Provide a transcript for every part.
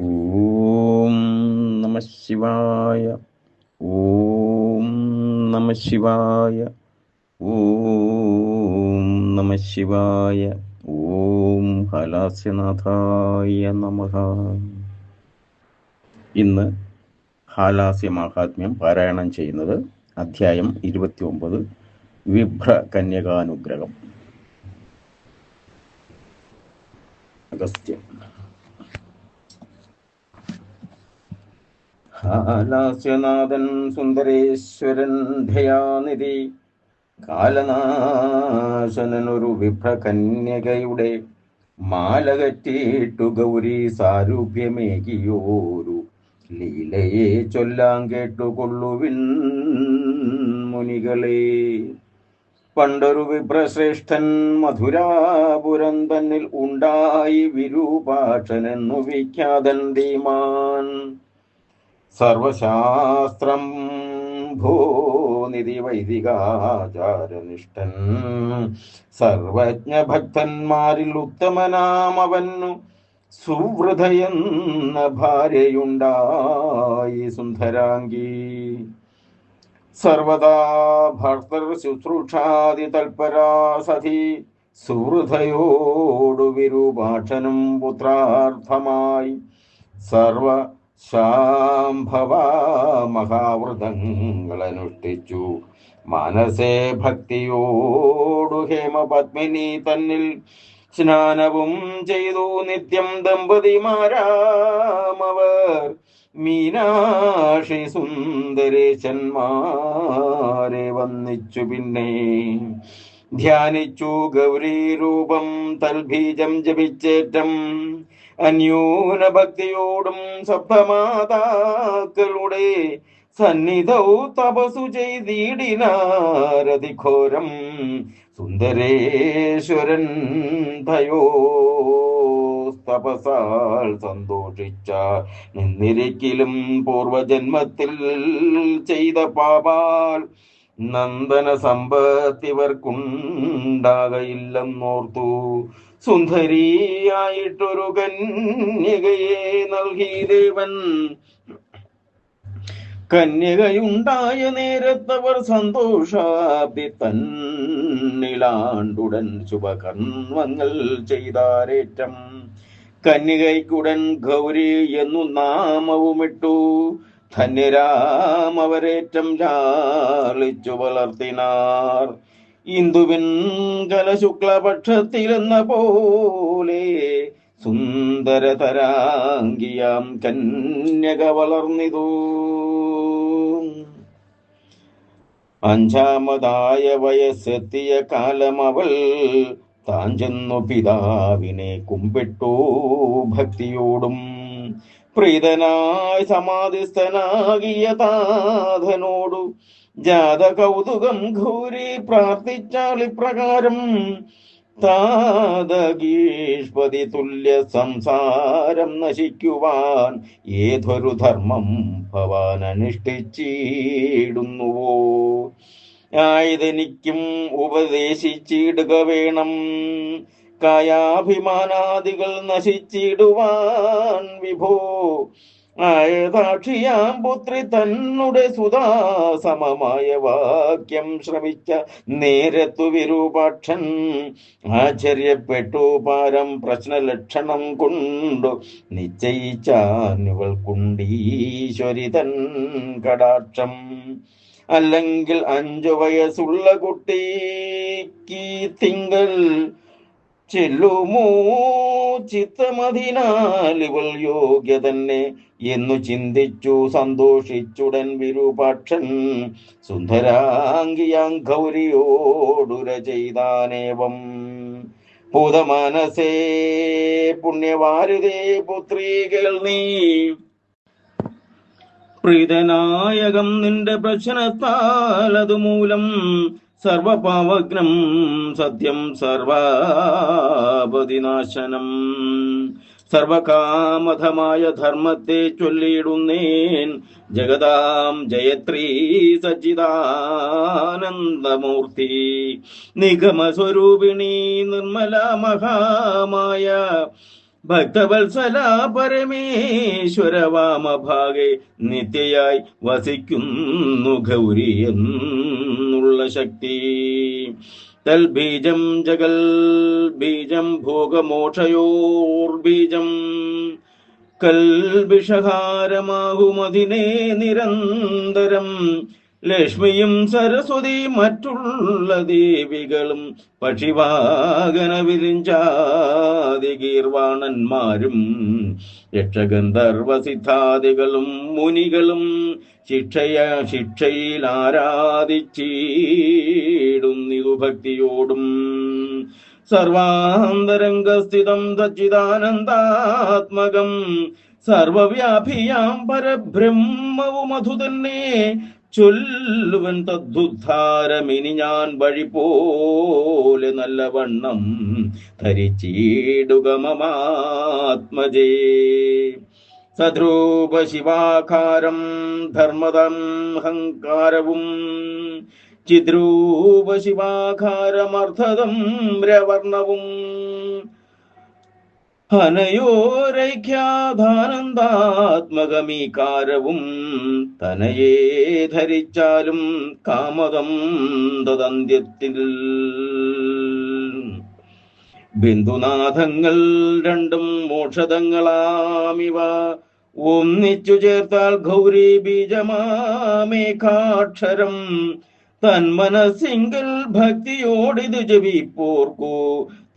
ഓം നമ ശിവായ. ഓം നമ ശിവായ. ഓം നമ ശിവായ. ഓം ഹാലാസ്യനാഥായ നമഃ. ഇന്ന് ഹാലാസ്യ മാഹാത്മ്യം പാരായണം ചെയ്യുന്നത് അധ്യായം 29 വിഭ്ര കന്യകാനുഗ്രഹം. അഗസ്ത്യം. ഹാലാസ്യനാഥൻ സുന്ദരേശ്വരൻ ദയാനിധി കാലനാശനൊരു വിഭ്രകന്യകയുടെ മാലകറ്റിട്ടു ഗൗരി സാരൂപ്യമേകിയോരു ലീലയെ ചൊല്ലാൻ കേട്ടുകൊള്ളുവിൻ മുനികളെ. പണ്ടൊരു വിപ്രശ്രേഷ്ഠൻ മധുരാപുരം തന്നിൽ ഉണ്ടായി വിരൂപാക്ഷനെന്നു വിഖ്യാതൻ ധീമാൻ. സർവശാസ്ത്രം ഭൂനിധി വൈദികാചാരനിഷ്ഠൻ സർവജ്ഞ ഭക്തന്മാരിൽ ഉത്തമനാമവന്നു സുവൃതയെന്ന ഭാര്യയുണ്ടായി സുന്ദരാംഗി. സർവദാ ഭർത്തർ ശുശ്രൂഷാദി തൽപരാ സഖി സുഹൃതയോടു വിരൂപാക്ഷനും പുത്രാർത്ഥമായി സർവ ശാംഭവ മഹാവ്രതങ്ങളനുഷ്ഠിച്ചു മനസേ ഭക്തിയോടു ഹേമപത്മിനി തന്നിൽ സ്നാനവും ചെയ്തു നിത്യം ദമ്പതിമാരാമവർ മീനാക്ഷി സുന്ദരേശന്മാരെ വന്നിച്ചു. പിന്നെ ധ്യാനിച്ചു ഗൗരീ രൂപം തൽബീജം ജപിച്ചേറ്റം അന്യൂന ഭക്തിയോടും സപ്തമാതാക്കളുടെ സന്നിധൗ തപസു ചെയ്തിടിനാരതിഘോരം സുന്ദരേശ്വരൻ തയോ തപസാൽ സന്തോഷിച്ച നിന്നിരിക്കലും പൂർവജന്മത്തിൽ ചെയ്ത പാപാൽ നന്ദന സമ്പത്തിവർക്കുണ്ടാകയില്ലെന്നോർത്തു സുന്ദരിയായിട്ടൊരു കന്യകയെ നൽകി ദേവൻ. കന്യകയുണ്ടായ നേരത്തവർ സന്തോഷാബ്ദി തന്നിലാണ്ടുടൻ ശുഭകർമ്മങ്ങൾ ചെയ്താരേറ്റം. കന്യകയ്ക്കുടൻ ഗൗരി എന്നു നാമവുമിട്ടു ധന്യരാമവരേറ്റം ലാളിച്ചു വളർത്തിനാർ. ഇന്ദുവിൻ കലശുക്ലപക്ഷത്തിലെന്ന പോലെ സുന്ദരതരാംഗിയാം കന്യക വളർന്നിതു. അഞ്ചാമതായ വയസ്സെത്തിയ കാലം അവൾ താൻ ചെന്നു പിതാവിനെ കുമ്പിട്ടു ഭക്തിയോടും പ്രീതനായി സമാധിസ്ഥനാകിയ താതനോടു ജാത കൗതുകം ഘോരി പ്രാർത്ഥിച്ചാളിപ്രകാരം. താതഗീഷ്പതി തുല്യ സംസാരം നശിക്കുവാൻ ഏതൊരു ധർമ്മം ഭവാൻ അനുഷ്ഠിച്ചിടുന്നുവോ ആയതെനിക്കും ഉപദേശിച്ചിടുക വേണം. കായാഭിമാനാദികൾ നശിച്ചിടുവാൻ വിഭോ. ആയതാക്ഷിയാം പുത്രി തന്നുടെ സുതാസമമായ വാക്യം ശ്രമിച്ച നേരത്തു വിരൂപാക്ഷൻ ആശ്ചര്യപ്പെട്ടു പാരം പ്രശ്നലക്ഷണം കൊണ്ടു നിശ്ചയിച്ചാനിവൾക്കുണ്ടീശ്വരി തൻ കടാക്ഷം. അല്ലെങ്കിൽ 5 വയസ്സുള്ള കുട്ടിക്ക് തിങ്കൾ ചെല്ലുമോ ചിത്തമതിനാൽ ഇവൾ യോഗ്യ തന്നെ എന്നു ചിന്തിച്ചു സന്തോഷിച്ചുടൻ വിരൂപാക്ഷൻ സുന്ദരാംഗിയാം ഗൗരിയോടുര ചെയ്താനേവം. പൂതമാനസേ പുണ്യവാരുതേ പുത്രീ കേൾനീ. പ്രീതനായകം നിന്റെ പ്രശ്നത്താൽ അതുമൂലം സർവപാവഗ്നം സത്യം സർവാപതിനാശനം. സർവകാമധമായ ധർമ്മത്തെ ചൊല്ലിയിടുന്നേൻ ജഗതാം ജയത്രീ സച്ചിദാനന്ദമൂർത്തി. നിഗമസ്വരൂപിണി നിർമ്മല മഹാമായ ഭക്തവത്സല പരമേശ്വര വാമഭാഗെ നിത്യയായി വസിക്കുന്നു ഗൗരി എന്നുള്ള ശക്തി. തൽബീജം ജഗൽ ബീജം ഭോഗമോക്ഷയോർബീജം കൽബിഷഹാരമാകുമതിനെ നിരന്തരം. ലക്ഷ്മിയും സരസ്വതി മറ്റുള്ള ദേവികളും പക്ഷിവാഹന വിരിഞ്ചാതി ഗീർവാണന്മാരും യക്ഷഗന്ധർവസിദ്ധാദികളും മുനികളും ശിക്ഷയിൽ ആരാധിച്ചിടുന്നിതു ഭക്തിയോടും. സർവാന്തരംഗസ്ഥിതം സച്ചിദാനന്ദാത്മകം സർവവ്യാപിയാം പരബ്രഹ്മവും അതു തന്നെ ചൊല്ലുവൻ തദ്ദുദ്ധാരമിനി ഞാൻ വഴി പോലെ നല്ലവണ്ണം ധരിച്ചിടുക മമാത്മജേ. സദ്രൂപ ശിവാകാരം ധർമ്മദം ഹങ്കാരവും ചിദ്രൂപ ശിവാകാരമർത്ഥദം രവർണവും അനയോരൈക്യാധാനന്ദാത്മകമീകാരവും തനയേ ധരിച്ചാലും കാമദം തദന്ത്യത്തിൽ. ബിന്ദുനാഥങ്ങൾ രണ്ടും മോക്ഷതങ്ങളാമിവ ഒന്നിച്ചു ചേർത്താൽ ഗൗരി ബീജമാമേകാക്ഷരം. തന്മനസ്സിങ്കൽ ഭക്തിയോടിത് ജപിപ്പോർക്കു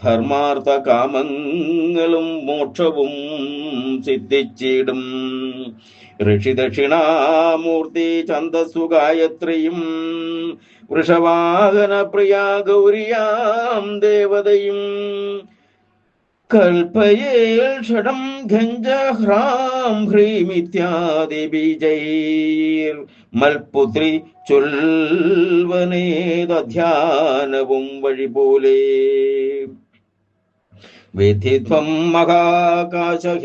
ധർമാർത്ഥ കാമങ്ങളും മോക്ഷവും സിദ്ധിച്ചിടും. ഋഷി ദക്ഷിണാമൂർത്തി ഛന്ദസ്സു ഗായത്രിയും വൃഷവാഹന പ്രിയ ഗൗരിയാം ദേവതയും കൽപ്പയേൽ ഷഡം ഘഞ്ച ഹ്രാം ഹ്രീമിത്യാദി ബീജൈർ മൽപുത്രി ചൊൽവനേതധ്യാനവും വഴി പോലെ. വിധിത്വം മഹാകാശഹേതുവാം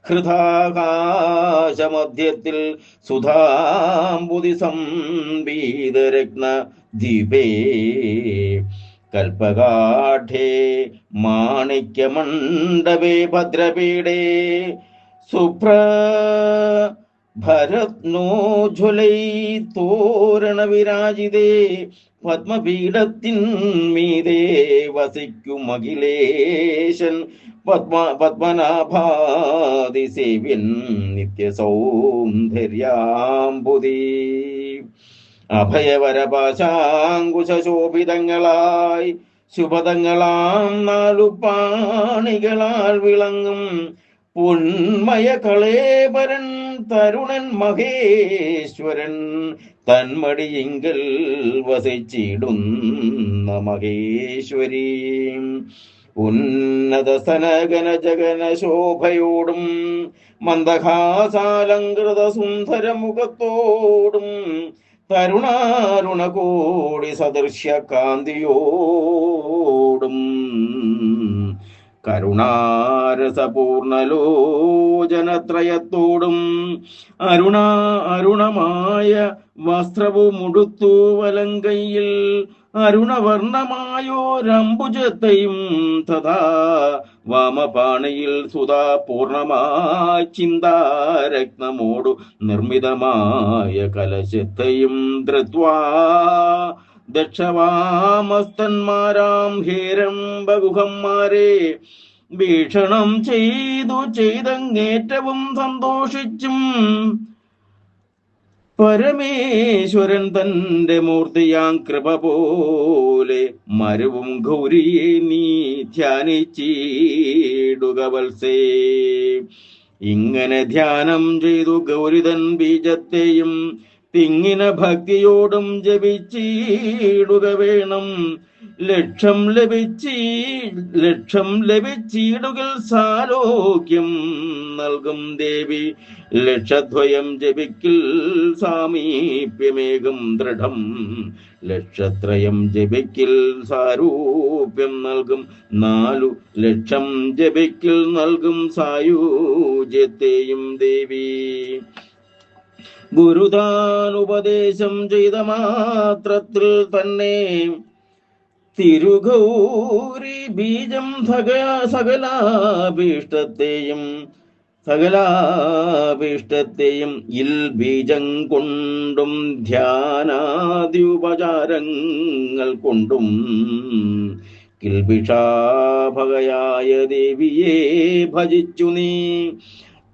ഹൃദാകാശമധ്യത്തിൽ സുധാംബുധി സംവീതരത്ന ദീപേ കൽപകാഠേ മാണിക്യമണ്ഡപേ ഭദ്രപീഠേ സുപ്രഭരത്നോജ്വലൈ തോരണ വിരാജിതേ പത്മപീഠത്തിന്മീതേ വസിക്കും അഖിലേശൻ പത്മനാഭാദിസേവ്യൻ നിത്യസൗന്ദര്യാംബുധി. അഭയവരപാശാങ്കുശോഭിതങ്ങളായി ശുഭതങ്ങളാം നാലു പാണികളാൽ വിളങ്ങും പൊന്മയ കളേബരൻ തരുണൻ മഹേശ്വരൻ തന്മടിയിങ്കൽ വസിച്ചിടുന്ന മഹേശ്വരി. ഉന്നത സനഗന ജഗന ശോഭയോടും മന്ദഹാസാലങ്കൃത സുന്ദര മുഖത്തോടും തരുണാരുണകോടി സദൃശ്യ കാന്തിയോടും കരുണാരസപൂർണലോചനത്രയത്തോടും അരുണമായ വസ്ത്രവുമുടുത്തു വലങ്കയിൽ അരുണവർണമായോരംബുജത്തെയും തഥാ വാമപാണിയിൽ സുധാ പൂർണമായി ചിന്താരത്നമോടു നിർമ്മിതമായ കലശത്തെയും ധൃത്വാ ദക്ഷവാമസ്തന്മാരാം ഹേരംബഗുഹന്മാരെ ഭീഷണം ചെയ്തങ്ങേറ്റവും സന്തോഷിച്ചും പരമേശ്വരൻ തന്റെ മൂർത്തിയാം കൃപ പോലെ മരുവും ഗൗരിയെ നീ ധ്യാനിച്ചിടുക വത്സേ. ഇങ്ങനെ ധ്യാനം ചെയ്തു ഗൗരിതൻ ബീജത്തെയും തിങ്ങിന ഭക്തിയോടും ജപിച്ചിടുക വേണം. ലക്ഷം ലഭിച്ചിടുകൾ സാലോക്യം നൽകും ദേവി. ലക്ഷദ്വയം ജപിക്കിൽ സാമീപ്യമേകം ദൃഢം. ലക്ഷത്രയം ജപിക്കിൽ സാരൂപ്യം നൽകും. 4 ലക്ഷം ജപിക്കിൽ നൽകും സായുജ്യത്തെയും ദേവി. ഗുരുതാനുപദേശം ചെയ്ത മാത്രത്തിൽ തന്നെ തിരുഗൗരി ബീജം സകലാഭീഷ്ടത്തെയും ഇൽ ബീജം കൊണ്ടും ധ്യാനാദ്യുപചാരങ്ങൾ കൊണ്ടും കിൽബിഷാഭകയായ ദേവിയെ ഭജിച്ചു നീ.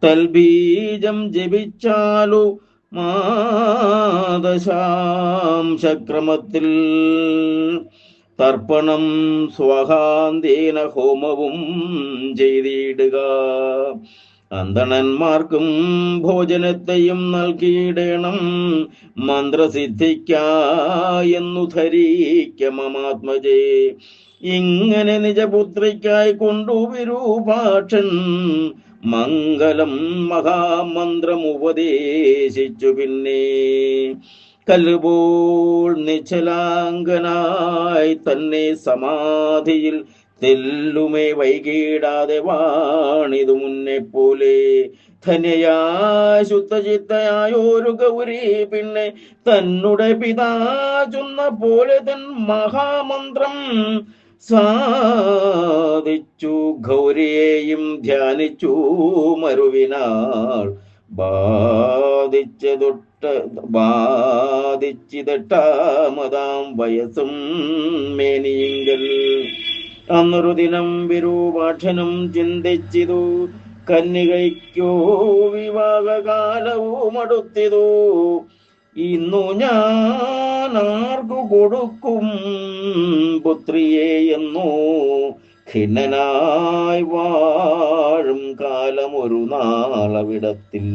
തൽബീജം ജപിച്ചാലു മാദശാം ചക്രമത്തിൽ തർപ്പണം സ്വഹാന്തേന ഹോമവും ചെയ്തിടുക. അന്തണന്മാർക്കും ഭോജനത്തെയും നൽകിയിടണം മന്ത്രസിദ്ധിക്കായെന്നു ധരിക്ക മമാത്മജേ. ഇങ്ങനെ നിജപുത്രിക്കായി കൊണ്ടു വിരൂപാക്ഷൻ മംഗളം മഹാമന്ത്രം ഉപദേശിച്ചു. പിന്നെ കല്ലുപോൾ നിശ്ചലാംഗനായി തന്നെ സമാധിയിൽ തെല്ലുമേ വൈകിടാതെ വാണിതു മുന്നെ പോലെ. ധന്യയായ ശുദ്ധചിത്തയായൊരു ഗൗരി പിന്നെ തന്നെ പിതാ ചൊന്ന പോലെ തൻ മഹാമന്ത്രം സാധിച്ചു. ഗൗരിയെയും ധ്യാനിച്ചു മരുവിനാൾ ബാധിച്ചിതെട്ടാമതാം വയസ്സും മേനിയെങ്കിൽ. അന്നൊരു ദിനം വിരൂപാക്ഷനും ചിന്തിച്ചിതു, കന്യകയ്ക്കോ വിവാഹകാലവും അടുത്തിതു. ഇന്നു ഞാൻ ആർക്കു കൊടുക്കും പുത്രിയെ എന്നോ ഖിന്നനായി വാഴും കാലം ഒരു നാളവിടത്തിൽ.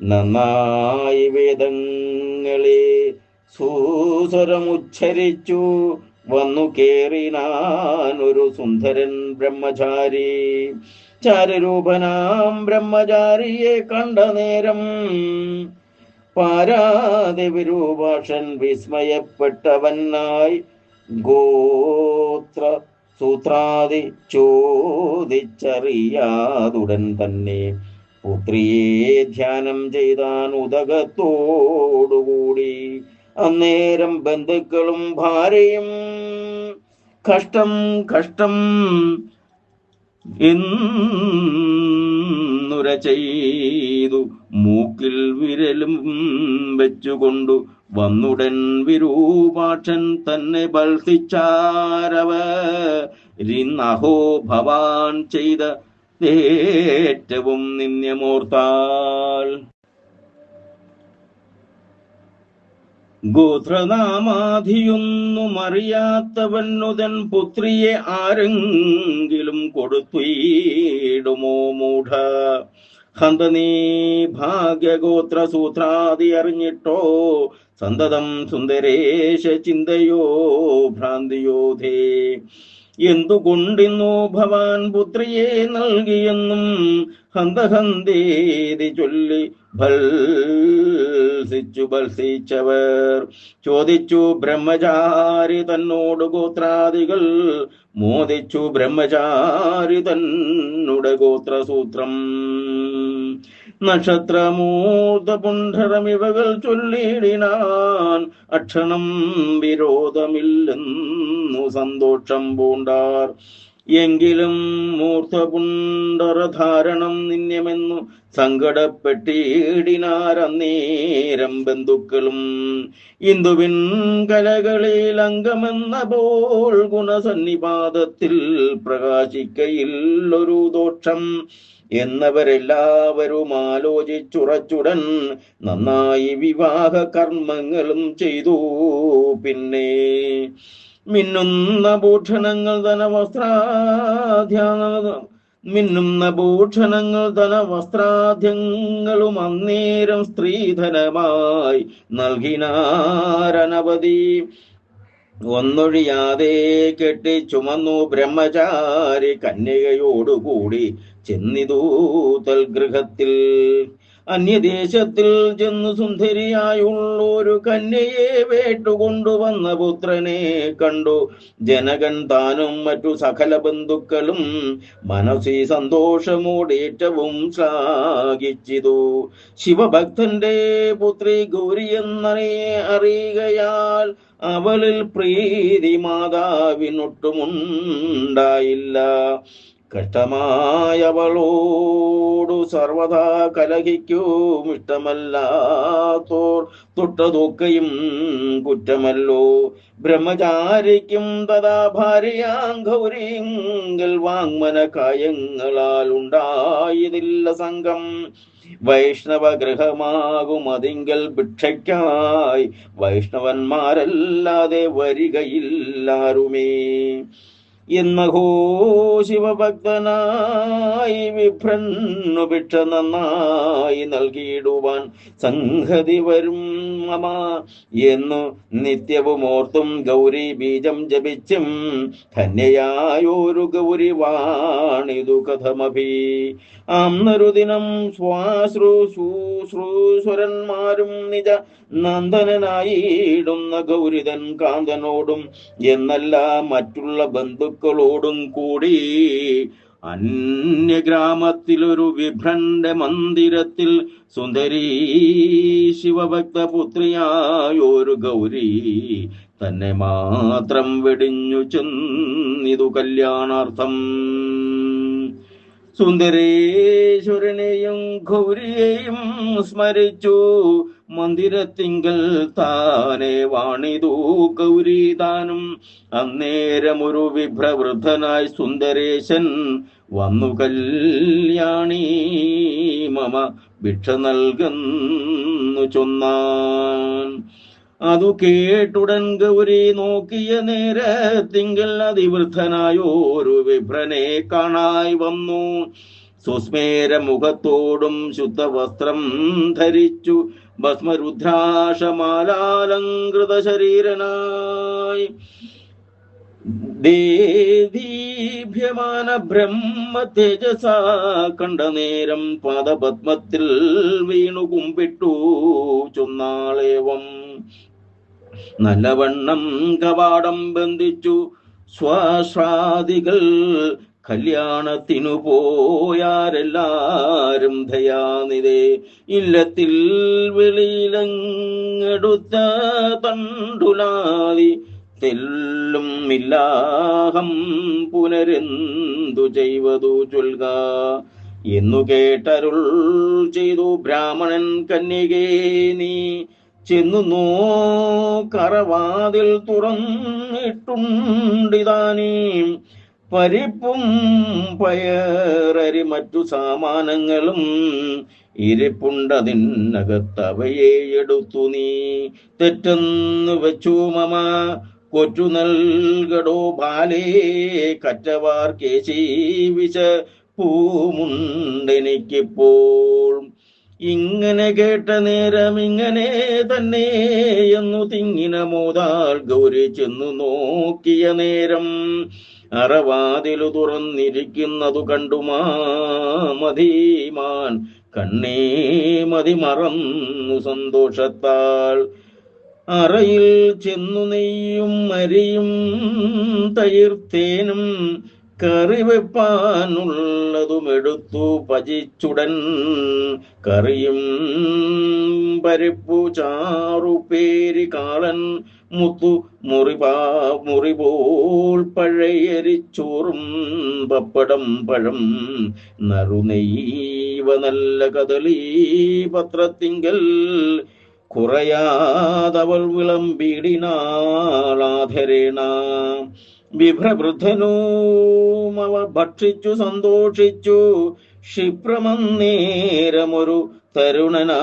നന്നായി വേദങ്ങളെ സുസ്വരമുച്ചരിച്ചു വന്നു കേറിനാൻ ഒരു സുന്ദരൻ ബ്രഹ്മചാരി. ചാരരൂപനാം ബ്രഹ്മചാരിയെ കണ്ട നേരം പാരാതെ വിരൂപാക്ഷൻ വിസ്മയപ്പെട്ടവനായി ഗോത്ര സൂത്രാദി ചോദിച്ചറിയാതുടൻ തന്നെ പുത്രിയെ ധ്യാനം ചെയ്താൻ ഉദകത്തോടുകൂടി. അന്നേരം ബന്ധുക്കളും ഭാര്യയും കഷ്ടം കഷ്ടം എന്നുര ചെയ്തു മൂക്കിൽ വിരലും വെച്ചുകൊണ്ടു വന്നുടൻ വിരൂപാക്ഷൻ തന്നെ ബൽസിച്ചാരവരിന്നഹോ ഭവാൻ ചെയ്ത ഏറ്റവും നിന്യമോർത്താൽ. ഗോത്രനാമാധിയൊന്നും അറിയാത്തവനുതൻ പുത്രിയെ ആരെങ്കിലും കൊടുത്തിടുമോ മൂഢ. ഹന്തനീ ഭാഗ്യഗോത്ര സൂത്രാദി അറിഞ്ഞിട്ടോ സന്തതം സുന്ദരേശ ചിന്തയോ ഭ്രാന്തിയോധേ. എന്തുകൊണ്ടിന്നു ഭവാൻ പുത്രിയെ നൽകിയെന്നും ഹന്തഹന്തേതി ചൊല്ലി ഭത്സിച്ചവർ ചോദിച്ചു ബ്രഹ്മചാരി തന്നോട്. ഗോത്രാദികൾ മോദിച്ചു ബ്രഹ്മചാരി തന്നുടെ ഗോത്രസൂത്രം. നക്ഷത്രമൂർത്ത പുണ്ഡരമിവകൾ ചൊല്ലിടിനാൻ അക്ഷണം വിരോധമില്ലെന്നു സന്തോഷം പൂണ്ടാർ. എങ്കിലും മൂർത്തപുണ്ഡരധാരണം നിന്യമെന്നു സങ്കടപ്പെട്ടിടിനാരന്നേരം ബന്ധുക്കളും. ഇന്ദുവിൻ കലകളിൽ അംഗമെന്ന പോൽ ഗുണസന്നിപാതത്തിൽ പ്രകാശിക്കയില്ലൊരു ദോഷം എന്നവരെല്ലാവരും ആലോചിച്ചുറച്ചുടൻ നന്നായി വിവാഹ കർമ്മങ്ങളും ചെയ്തു. പിന്നെ മിന്നുന്ന ഭൂഷണങ്ങൾ ധനവസ്ത്രാദ്യങ്ങളും അന്നേരം സ്ത്രീധനമായി നൽകിനാരനവധി. ഒന്നൊഴിയാതെ കെട്ടി ചുമന്നു ബ്രഹ്മചാരി കന്യകയോടുകൂടി ചെന്നിതു തൽഗൃഹത്തിൽ. അന്യദേശത്തിൽ ചെന്ന് സുന്ദരിയായുള്ളൊരു കന്യയെ വേട്ടുകൊണ്ടുവന്ന പുത്രനെ കണ്ടു ജനകൻ താനും മറ്റു സകല ബന്ധുക്കളും മനസ്സി സന്തോഷമോടെ ഏറ്റവും ശ്ലാഘിച്ചിതു. ശിവഭക്തന്റെ പുത്രി ഗൗരി അറിയുകയാൽ അവളിൽ പ്രീതി മാതാവിനൊട്ടുമുണ്ടായില്ല. കഷ്ടമായവളോടു സർവദാ കലഹിക്കും ഇഷ്ടമല്ലാത്തോർ തൊട്ടതൊക്കെയും കുറ്റമല്ലോ. ബ്രഹ്മചാരിക്കും തഥാ ഭാര്യയാം ഗൗരിങ്കൽ വാങ്മന കായങ്ങളാൽ ഉണ്ടായതില്ല സംഘം. വൈഷ്ണവ ഗൃഹമാകും അതിങ്കൽ ഭിക്ഷയ്ക്കായി വൈഷ്ണവന്മാരല്ലാതെ വരികയില്ലാരുമേ. എന്നഹോ ശിവഭക്തനായി വിഭ്രന്നു ഭിക്ഷ നന്നായി നൽകിയിടുവാൻ സംഗതി വരും മമ എന്നു നിത്യവും ഓർത്തും ഗൗരി ബീജം ജപിച്ചും ധന്യയായൊരു ഗൗരി വാണിതു കഥമഭി. അന്നൊരുദിനം ശ്വാശ്രൂശ്രൂശ്വരന്മാരും നിജ നന്ദനായിടുന്ന ഗൗരിതൻ കാന്തനോടും എന്നല്ല മറ്റുള്ള ബന്ധുക്കളോടും കൂടി അന്യഗ്രാമത്തിലൊരു വിഭ്രന്റെ മന്ദിരത്തിൽ സുന്ദരീ ശിവഭക്ത പുത്രിയായൊരു ഗൗരി തന്നെ മാത്രം വെടിഞ്ഞു ചെന്നിതു കല്യാണാർത്ഥം. സുന്ദരേശ്വരനെയും ഗൗരിയെയും സ്മരിച്ചു മന്ദിരത്തിങ്കൽ താനെ വാണിതു ഗൗരി താനും. അന്നേരമൊരു വിഭ്രവൃദ്ധനായി സുന്ദരേശൻ വന്നു കല്യാണി മമ ഭിക്ഷ നൽകുന്നു ചൊന്നാൻ. അതു കേട്ടുടൻ ഗൗരി നോക്കിയ നേരത്തിങ്കൽ അതിവൃദ്ധനായോരു വിഭ്രനെ കാണായി വന്നു. സുസ്മേര മുഖത്തോടും ശുദ്ധവസ്ത്രം ധരിച്ചു ഭസ്മരുദ്രാക്ഷമാലാലങ്കൃത ശരീരനായി ദേദീഭ്യമാന ബ്രഹ്മ തേജസ കണ്ട നേരം പാദപത്മത്തിൽ വീണു കുമ്പിട്ടു ചൊന്നാളേവം. നല്ലവണ്ണം കവാടം ബന്ധിച്ചു സ്വാശ്രാദികൾ കല്യാണത്തിനു പോയാരെല്ലാരും ദയാനിതേ. ഇല്ലത്തിൽ വെളിയിലങ്ങെടുത്ത തണ്ടുലാതി തെല്ലും ഇല്ലാഹം പുനരെന്തു ചെയ്വതു ചൊൽക എന്നു കേട്ടരുൾ ചെയ്തു ബ്രാഹ്മണൻ കന്യകേ നീ ചെന്നു നോക്കറവാതിൽ തുറന്നിട്ടുണ്ടിതാനീ പരിപ്പും പയറരി മറ്റു സാമാനങ്ങളും ഇരിപ്പുണ്ടതിനകത്തവയെ എടുത്തു നീ തെറ്റെന്നു വെച്ചു മമ കൊറ്റു നൽകടോ ബാലേ കറ്റവാർ കേശി വിശ പൂമുണ്ടെനിക്കിപ്പോൾ. ഇങ്ങനെ കേട്ട നേരം ഇങ്ങനെ തന്നെ എന്നു തിങ്ങിന മോതാൽ ഗൗരി ചെന്നു നോക്കിയ നേരം അറവാതിലു തുറന്നിരിക്കുന്നതു കണ്ടുമാ മതിമാൻ കണ്ണേ മതി മറന്നു സന്തോഷത്താൽ. അറയിൽ ചെന്നു നെയ്യും അരിയും തയിർത്തേനും കറി വെപ്പാനുള്ളതും എടുത്തു പചിച്ചുടൻ കറിയും പരിപ്പു ചാറുപേരി കാളൻ മുത്തു മുറിപോൾ പഴയരിച്ചോറും പപ്പടം പഴം നറുനെയ്വ നല്ല കദളി പത്രത്തിങ്കൽ കുറയാതവൾ വിളമ്പിടിനാളാധരേണ. വിഭ്രവൃദ്ധനും അവ ഭക്ഷിച്ചു സന്തോഷിച്ചു ക്ഷിപ്രമന്നേരമൊരു തരുണനായിടിനാൻ.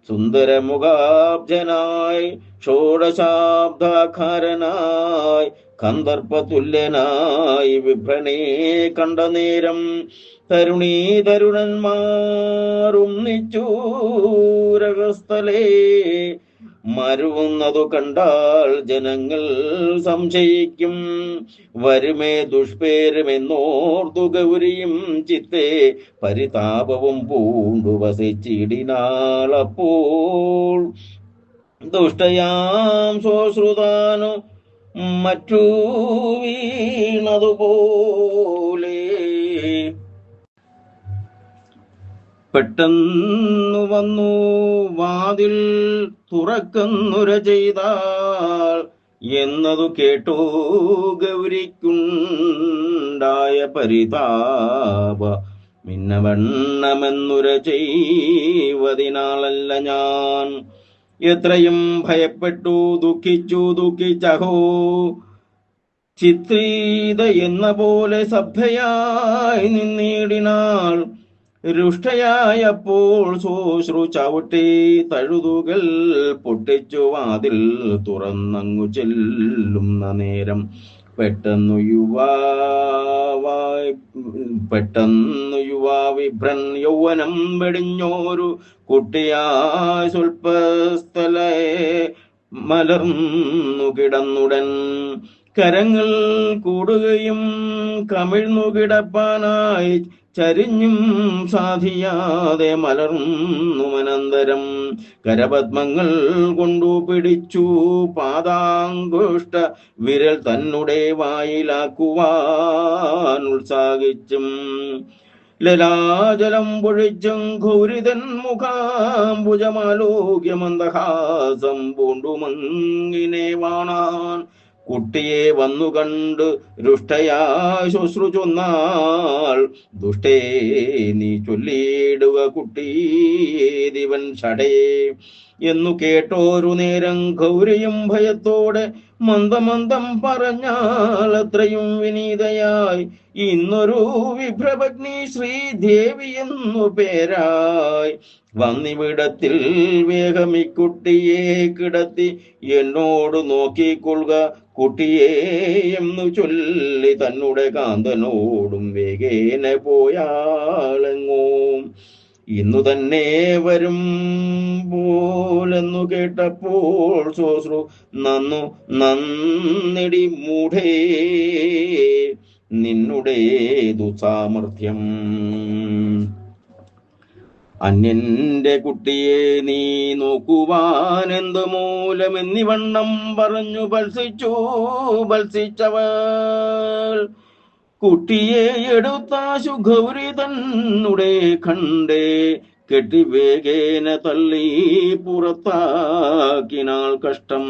സുന്ദരമുഖാബ്ജനായി ഷോഡശാബ്ദാകാരനായി കന്ദർപ്പതുല്യനായി വിഭ്രനെ കണ്ട നേരം തരുണീ തരുണന്മാരും നിച്ചൂരകസ്ഥലേ മരുവുന്നതു കണ്ടാൽ ജനങ്ങൾ സംശയിക്കും. വരുമേ ദുഷ്പേരുമെന്നോർത്തു ഗൗരിയും ചിത്തെ പരിതാപവും പൂണ്ടു വസിച്ചിടിനാളപ്പോൾ ദുഷ്ടയാം സ്വശ്രുതാനു മറ്റു വീണതുപോലെ പെട്ടെന്നു വന്നു വാതിൽ തുറക്കുന്നുര ചെയ്താൽ എന്നതു കേട്ടു ഗൗരിക്കുണ്ടായ പരിതാപ മിന്നവണ്ണമെന്നുര ചെയ്വതിനാളല്ല ഞാൻ എത്രയും ഭയപ്പെട്ടു ദുഃഖിച്ചഹോ ചിത്രീത എന്ന പോലെ സഭ്യയായി നിന്നിടിനാൾ. രുഷ്ടയായപ്പോൾ ശ്രോശ്രു ചവിട്ടി തഴുതുകൾ പൊട്ടിച്ചു വാതിൽ തുറന്നങ്ങു ചെല്ലുന്ന നേരം പെട്ടെന്നു യുവാവിഭ്രൻ യൗവനം വെടിഞ്ഞോരു കുട്ടിയായ സ്വൽപ്പസ്ഥലേ മലർന്നു കിടന്നുടൻ കരങ്ങൾ കൂടുകയും കമിഴ്ന്നു കിടപ്പാനായി ചരിഞ്ഞും സാധിയാതെ മലർന്നുമനന്തരം കരപത്മങ്ങൾ കൊണ്ടു പിടിച്ചു പാദാങ്കുഷ്ട വിരൽ തന്നെ വായിലാക്കുവാൻ ഉത്സാഹിച്ചും ലലാജലം പൊഴിച്ചും ഗൗരിതൻ മുഖാംബുജമാലോക്യമന്ദഹാസം പൂണ്ടുമങ്ങിനെ വാണാൻ കുട്ടിയെ വന്നു കണ്ട് രുഷ്ടയായി ശുശ്രൂചൊന്നാൾ. ദുഷ്ടേ നീ ചൊല്ലിയിടുക കുട്ടീതിവൻ ഷടേ എന്നു കേട്ടോരു നേരം ഗൗരിയും ഭയത്തോടെ മന്ദമന്ദം പറഞ്ഞാൽ അത്രയും വിനീതയായി ഇന്നൊരു വിഭ്രഭഗ്നി ശ്രീദേവി എന്നു പേരായി വന്നിവിടത്തിൽ വേഗമിക്കുട്ടിയെ കിടത്തി എന്നോട് നോക്കിക്കൊള്ളുക കുട്ടിയെ എന്നു ചൊല്ലി തന്നെ കാന്തനോടും വേഗേന പോയാളെങ്ങോ ഇന്നു തന്നെ വരും പോലെന്നു കേട്ടപ്പോൾ ശ്രോശ്രു നന്നിടി മൂഢേ നിന്നുടേ ദുസാമർഥ്യം അന്യന്റെ കുട്ടിയെ നീ നോക്കുവാൻ എന്ത് മൂലമെന്നിവണ്ണം പറഞ്ഞു ബത്സിച്ചവൾ കുട്ടിയെ എടുത്താശു ഗൗരി തന്നെ കണ്ടേ കെട്ടി വേഗേന തള്ളി പുറത്താക്കിനാൾ കഷ്ടം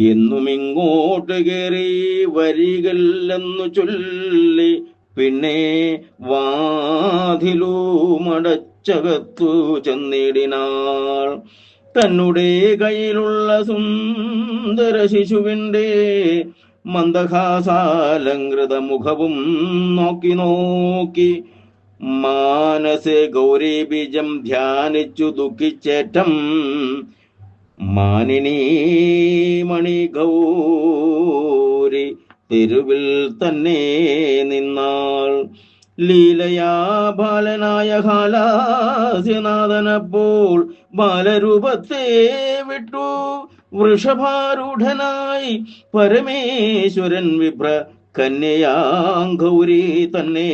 എന്നും ഇങ്ങോട്ട് കയറി വരികല്ലെന്നു ചൊല്ലി പിന്നെ വാതിലു മടച്ചകത്തു ചെന്നിടിനാൾ. തന്നെ കയ്യിലുള്ള സുന്ദര ശിശുവിൻ്റെ മന്ദഹാസാലങ്കൃത മുഖവും നോക്കി മാനസെ ഗൗരി ബീജം ധ്യാനിച്ചു ദുഃഖിച്ചേറ്റം മാനിനി മണി ഗൗരി തെരുവിൽ തന്നെ നിന്നാൾ. ലീലയാ ബാലനായ ഹാലാസ്യനാഥനപ്പോൾ ബാലരൂപത്തെ വിട്ടു വൃഷഭാരൂഢനായി പരമേശ്വരൻ വിഭ്ര കന്യയാംഗൗരി തന്നെ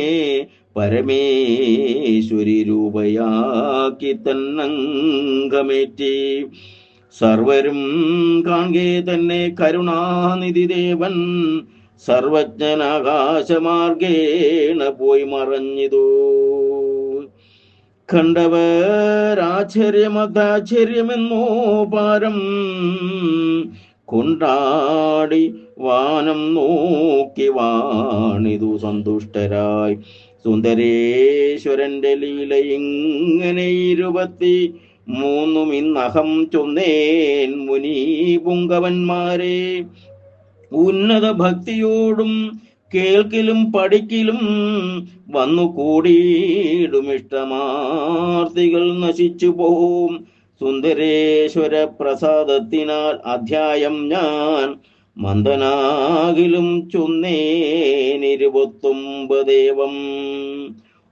പരമേശ്വരി രൂപയാക്കി തന്നംഗമേറ്റി സർവരും കാൺകെ തന്നെ കരുണാനിധി ദേവൻ സർവജ്ഞനാകാശമാർഗേണ പോയി മറഞ്ഞിതു. കണ്ടവരാശ്ചര്യമതാശ്ചര്യമെന്നോ പാരം കൊണ്ടാടി വാനം നോക്കി വാണിതു സന്തുഷ്ടരായി. സുന്ദരേശ്വരന്റെ ലീല ഇങ്ങനെ 23 ഇന്നഹം ചൊന്നേൻ മുനി പുങ്കവന്മാരെ ഉന്നത ഭക്തിയോടും കേൾക്കിലും പഠിക്കിലും വന്നു കൂടിയിടും ഇഷ്ടമാർത്തികൾ നശിച്ചു പോവും. സുന്ദരേശ്വര പ്രസാദത്തിനാൽ അധ്യായം ഞാൻ മന്ദനാകിലും ചൊന്നേൻ 29 ദേവം.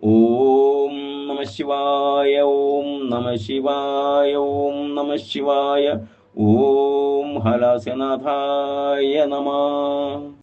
ഓം നമ ശിവായ. ഓം നമ ശിവായ. ഓം നമ ശിവായ. ഓം ഹലാസ്യനാഥായ നമഃ.